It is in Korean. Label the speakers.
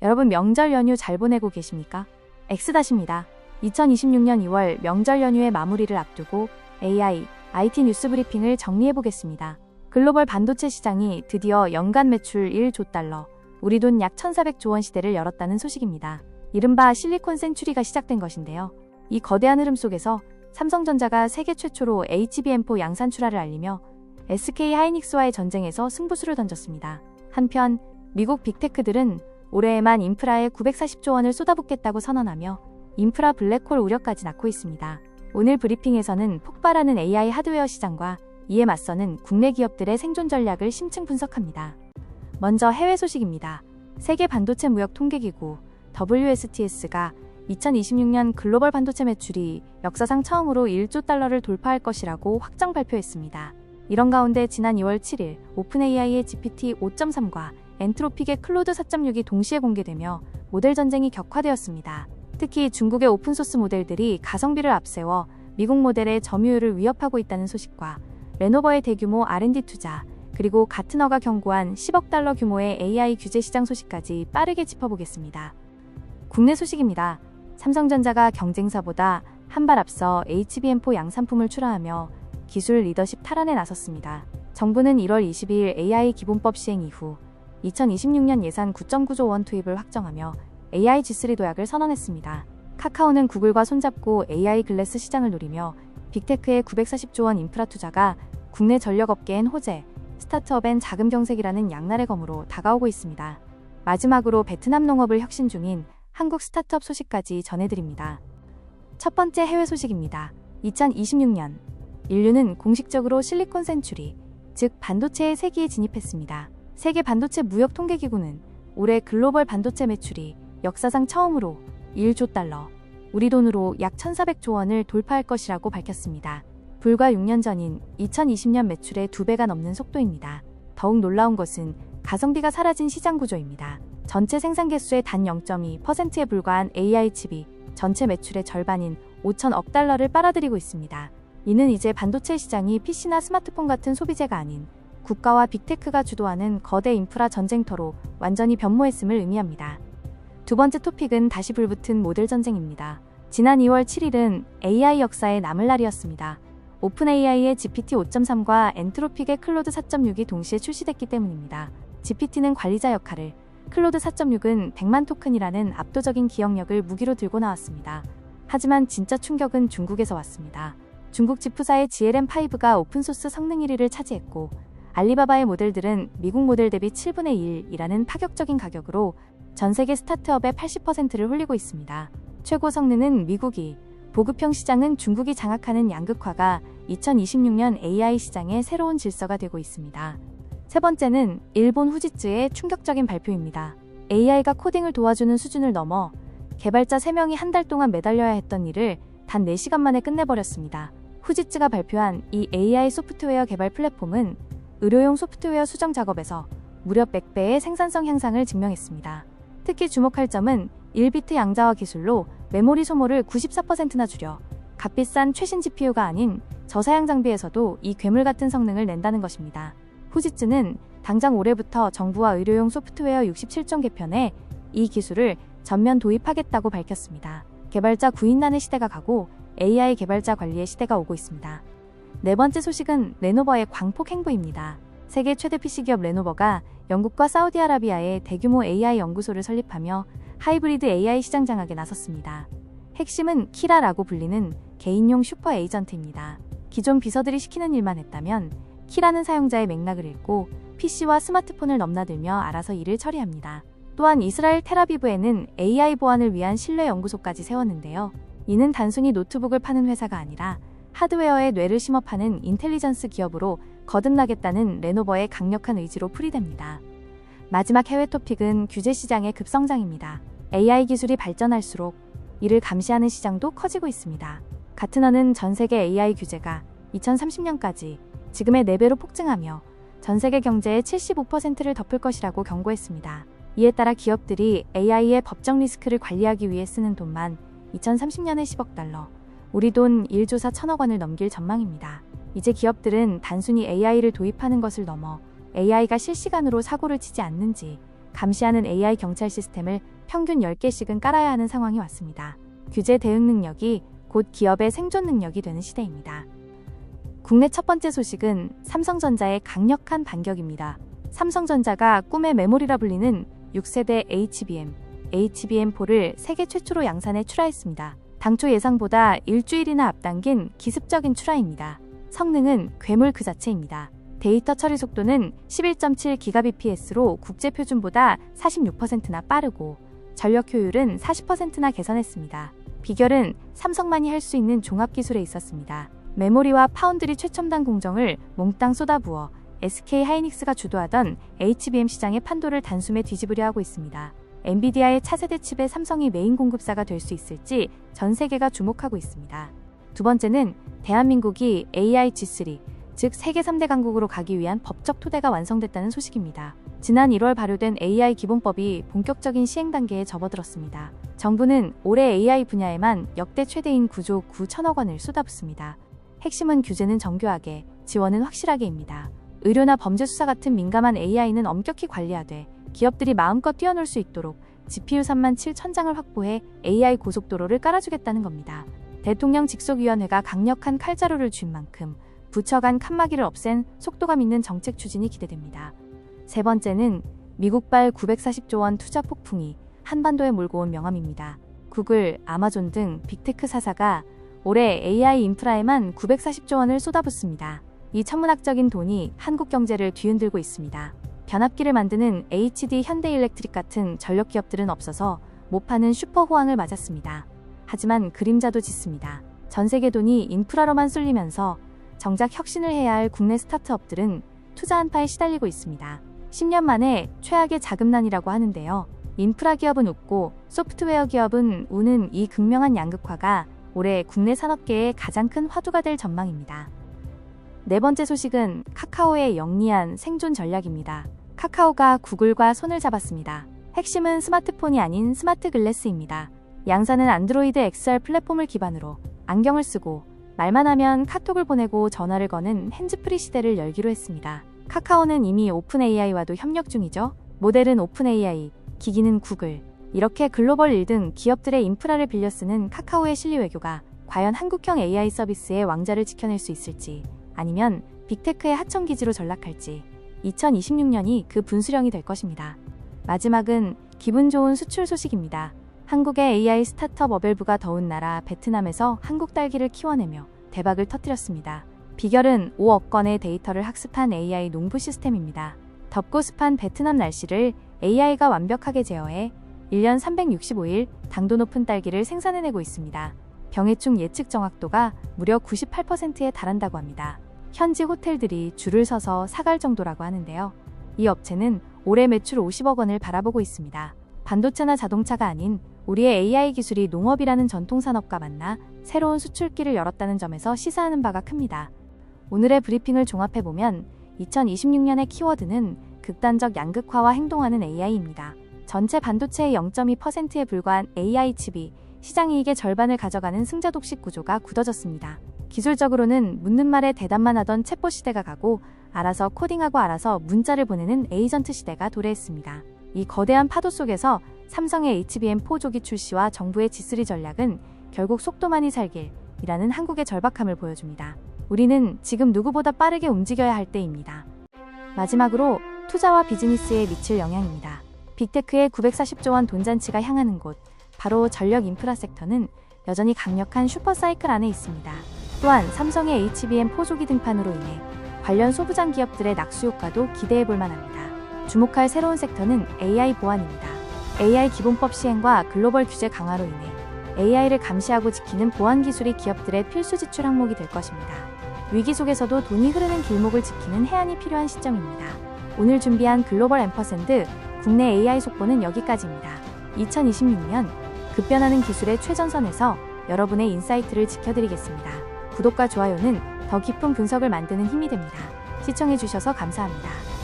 Speaker 1: 여러분 명절 연휴 잘 보내고 계십니까? 엑스다시입니다. 2026년 2월 명절 연휴의 마무리를 앞두고 AI, IT 뉴스 브리핑을 정리해보겠습니다. 글로벌 반도체 시장이 드디어 연간 매출 1조 달러, 우리 돈 약 1,400조 원 시대를 열었다는 소식입니다. 이른바 실리콘 센츄리가 시작된 것인데요. 이 거대한 흐름 속에서 삼성전자가 세계 최초로 HBM4 양산 출하를 알리며 SK 하이닉스와의 전쟁에서 승부수를 던졌습니다. 한편 미국 빅테크들은 올해에만 인프라에 940조 원을 쏟아붓겠다고 선언하며 인프라 블랙홀 우려까지 낳고 있습니다. 오늘 브리핑에서는 폭발하는 AI 하드웨어 시장과 이에 맞서는 국내 기업들의 생존 전략을 심층 분석합니다. 먼저 해외 소식입니다. 세계 반도체 무역 통계기구 WSTS가 2026년 글로벌 반도체 매출이 역사상 처음으로 1조 달러를 돌파할 것이라고 확정 발표했습니다. 이런 가운데 지난 2월 7일 오픈AI의 GPT-5.3과 엔트로픽의 클로드 4.6이 동시에 공개되며 모델 전쟁이 격화되었습니다. 특히 중국의 오픈소스 모델들이 가성비를 앞세워 미국 모델의 점유율을 위협하고 있다는 소식과 레노버의 대규모 R&D 투자, 그리고 가트너가 경고한 10억 달러 규모의 AI 규제 시장 소식까지 빠르게 짚어보겠습니다. 국내 소식입니다. 삼성전자가 경쟁사보다 한 발 앞서 HBM4 양산품을 출하하며 기술 리더십 탈환에 나섰습니다. 정부는 1월 22일 AI 기본법 시행 이후 2026년 예산 9.9조 원 투입을 확정하며 AI G3 도약을 선언했습니다. 카카오는 구글과 손잡고 AI 글래스 시장을 노리며 빅테크의 940조 원 인프라 투자가 국내 전력업계엔 호재, 스타트업엔 자금 경색이라는 양날의 검으로 다가오고 있습니다. 마지막으로 베트남 농업을 혁신 중인 한국 스타트업 소식까지 전해드립니다. 첫 번째 해외 소식입니다. 2026년 인류는 공식적으로 실리콘 센츄리, 즉 반도체의 세기에 진입했습니다. 세계 반도체 무역 통계기구는 올해 글로벌 반도체 매출이 역사상 처음으로 1조 달러, 우리 돈으로 약 1,400조 원을 돌파할 것이라고 밝혔습니다. 불과 6년 전인 2020년 매출의 2배가 넘는 속도입니다. 더욱 놀라운 것은 가성비가 사라진 시장 구조입니다. 전체 생산 개수의 단 0.2%에 불과한 AI 칩이 전체 매출의 절반인 5천억 달러를 빨아들이고 있습니다. 이는 이제 반도체 시장이 PC나 스마트폰 같은 소비재가 아닌 국가와 빅테크가 주도하는 거대 인프라 전쟁터로 완전히 변모했음을 의미합니다. 두 번째 토픽은 다시 불붙은 모델 전쟁입니다. 지난 2월 7일은 AI 역사에 남을 날이었습니다. 오픈AI의 GPT-5.3과 엔트로픽의 클로드 4.6이 동시에 출시됐기 때문입니다. GPT는 관리자 역할을, 클로드 4.6은 100만 토큰이라는 압도적인 기억력을 무기로 들고 나왔습니다. 하지만 진짜 충격은 중국에서 왔습니다. 중국 지푸사의 GLM5가 오픈소스 성능 1위를 차지했고 알리바바의 모델들은 미국 모델 대비 7분의 1이라는 파격적인 가격으로 전 세계 스타트업의 80%를 홀리고 있습니다. 최고 성능은 미국이, 보급형 시장은 중국이 장악하는 양극화가 2026년 AI 시장의 새로운 질서가 되고 있습니다. 세 번째는 일본 후지츠의 충격적인 발표입니다. AI가 코딩을 도와주는 수준을 넘어 개발자 3명이 한 달 동안 매달려야 했던 일을 단 4시간 만에 끝내버렸습니다. 후지츠가 발표한 이 AI 소프트웨어 개발 플랫폼은 의료용 소프트웨어 수정 작업에서 무려 100배의 생산성 향상을 증명했습니다. 특히 주목할 점은 1비트 양자화 기술로 메모리 소모를 94%나 줄여 값비싼 최신 GPU가 아닌 저사양 장비에서도 이 괴물 같은 성능을 낸다는 것입니다. 후지츠는 당장 올해부터 정부와 의료용 소프트웨어 67종 개편에 이 기술을 전면 도입하겠다고 밝혔습니다. 개발자 구인난의 시대가 가고 AI 개발자 관리의 시대가 오고 있습니다. 네 번째 소식은 레노버의 광폭 행보입니다. 세계 최대 PC기업 레노버가 영국과 사우디아라비아에 대규모 AI 연구소를 설립하며 하이브리드 AI 시장 장악에 나섰습니다. 핵심은 키라라고 불리는 개인용 슈퍼 에이전트입니다. 기존 비서들이 시키는 일만 했다면 키라는 사용자의 맥락을 읽고 PC와 스마트폰을 넘나들며 알아서 일을 처리합니다. 또한 이스라엘 텔아비브에는 AI 보안을 위한 신뢰 연구소까지 세웠는데요. 이는 단순히 노트북을 파는 회사가 아니라 하드웨어에 뇌를 심어파는 인텔리전스 기업으로 거듭나겠다는 레노버의 강력한 의지로 풀이됩니다. 마지막 해외 토픽은 규제 시장의 급성장입니다. AI 기술이 발전할수록 이를 감시하는 시장도 커지고 있습니다. 가트너는 전 세계 AI 규제가 2030년까지 지금의 4배로 폭증하며 전 세계 경제의 75%를 덮을 것이라고 경고했습니다. 이에 따라 기업들이 AI의 법적 리스크를 관리하기 위해 쓰는 돈만 2030년에 10억 달러, 우리 돈 1조 4천억 원을 넘길 전망입니다. 이제 기업들은 단순히 AI를 도입하는 것을 넘어 AI가 실시간으로 사고를 치지 않는지, 감시하는 AI 경찰 시스템을 평균 10개씩은 깔아야 하는 상황이 왔습니다. 규제 대응 능력이 곧 기업의 생존 능력이 되는 시대입니다. 국내 첫 번째 소식은 삼성전자의 강력한 반격입니다. 삼성전자가 꿈의 메모리라 불리는 6세대 HBM4를 세계 최초로 양산에 출하했습니다. 당초 예상보다 일주일이나 앞당긴 기습적인 출하입니다. 성능은 괴물 그 자체입니다. 데이터 처리 속도는 11.7GBps로 국제 표준보다 46%나 빠르고 전력 효율은 40%나 개선했습니다. 비결은 삼성만이 할 수 있는 종합 기술에 있었습니다. 메모리와 파운드리 최첨단 공정을 몽땅 쏟아부어 SK 하이닉스가 주도하던 HBM 시장의 판도를 단숨에 뒤집으려 하고 있습니다. 엔비디아의 차세대 칩에 삼성이 메인 공급사가 될 수 있을지 전 세계가 주목하고 있습니다. 두 번째는 대한민국이 AI G3, 즉 세계 3대 강국으로 가기 위한 법적 토대가 완성됐다는 소식입니다. 지난 1월 발효된 AI 기본법이 본격적인 시행 단계에 접어들었습니다. 정부는 올해 AI 분야에만 역대 최대인 9조 9천억 원을 쏟아붓습니다. 핵심은 규제는 정교하게, 지원은 확실하게입니다. 의료나 범죄 수사 같은 민감한 AI는 엄격히 관리하되 기업들이 마음껏 뛰어놀 수 있도록 GPU 37,000장을 확보해 AI 고속도로를 깔아주겠다는 겁니다. 대통령 직속위원회가 강력한 칼자루를 쥔 만큼 부처 간 칸막이를 없앤 속도감 있는 정책 추진이 기대됩니다. 세 번째는 미국발 940조 원 투자 폭풍이 한반도에 몰고 온 명암입니다. 구글, 아마존 등 빅테크 사사가 올해 AI 인프라에만 940조 원을 쏟아붓습니다. 이 천문학적인 돈이 한국 경제를 뒤흔들고 있습니다. 변압기를 만드는 HD 현대일렉트릭 같은 전력 기업들은 없어서 못 파는 슈퍼 호황을 맞았습니다. 하지만 그림자도 짙습니다. 전 세계 돈이 인프라로만 쏠리면서 정작 혁신을 해야 할 국내 스타트업들은 투자 한파에 시달리고 있습니다. 10년 만에 최악의 자금난이라고 하는데요. 인프라 기업은 웃고 소프트웨어 기업은 우는 이 극명한 양극화가 올해 국내 산업계의 가장 큰 화두가 될 전망입니다. 네 번째 소식은 카카오의 영리한 생존 전략입니다. 카카오가 구글과 손을 잡았습니다. 핵심은 스마트폰이 아닌 스마트 글래스입니다. 양사는 안드로이드 XR 플랫폼을 기반으로 안경을 쓰고 말만 하면 카톡을 보내고 전화를 거는 핸즈프리 시대를 열기로 했습니다. 카카오는 이미 오픈 AI와도 협력 중이죠. 모델은 오픈 AI, 기기는 구글. 이렇게 글로벌 1등 기업들의 인프라를 빌려 쓰는 카카오의 실리 외교가 과연 한국형 AI 서비스의 왕자를 지켜낼 수 있을지, 아니면 빅테크의 하청기지로 전락할지 2026년이 그 분수령이 될 것입니다. 마지막은 기분 좋은 수출 소식입니다. 한국의 AI 스타트업 어벨부가 더운 나라 베트남에서 한국 딸기를 키워내며 대박을 터뜨렸습니다. 비결은 5억 건의 데이터를 학습한 AI 농부 시스템입니다. 덥고 습한 베트남 날씨를 AI가 완벽하게 제어해 1년 365일 당도 높은 딸기를 생산해내고 있습니다. 병해충 예측 정확도가 무려 98%에 달한다고 합니다. 현지 호텔들이 줄을 서서 사갈 정도라고 하는데요. 이 업체는 올해 매출 50억 원을 바라보고 있습니다. 반도체나 자동차가 아닌 우리의 AI 기술이 농업이라는 전통산업과 만나 새로운 수출길을 열었다는 점에서 시사하는 바가 큽니다. 오늘의 브리핑을 종합해보면 2026년의 키워드는 극단적 양극화와 행동하는 AI입니다. 전체 반도체의 0.2%에 불과한 AI 칩이 시장이익의 절반을 가져가는 승자 독식 구조가 굳어졌습니다. 기술적으로는 묻는 말에 대답만 하던 챗봇 시대가 가고 알아서 코딩하고 알아서 문자를 보내는 에이전트 시대가 도래했습니다. 이 거대한 파도 속에서 삼성의 HBM4 조기 출시와 정부의 G3 전략은 결국 속도만이 살길이라는 한국의 절박함을 보여줍니다. 우리는 지금 누구보다 빠르게 움직여야 할 때입니다. 마지막으로 투자와 비즈니스에 미칠 영향입니다. 빅테크의 940조 원 돈잔치가 향하는 곳, 바로 전력 인프라 섹터는 여전히 강력한 슈퍼사이클 안에 있습니다. 또한 삼성의 HBM4 조기 등판으로 인해 관련 소부장 기업들의 낙수 효과도 기대해 볼 만합니다. 주목할 새로운 섹터는 AI 보안입니다. AI 기본법 시행과 글로벌 규제 강화로 인해 AI를 감시하고 지키는 보안 기술이 기업들의 필수 지출 항목이 될 것입니다. 위기 속에서도 돈이 흐르는 길목을 지키는 해안이 필요한 시점입니다. 오늘 준비한 글로벌 앰퍼샌드 국내 AI 속보는 여기까지입니다. 2026년 급변하는 기술의 최전선에서 여러분의 인사이트를 지켜드리겠습니다. 구독과 좋아요는 더 깊은 분석을 만드는 힘이 됩니다. 시청해주셔서 감사합니다.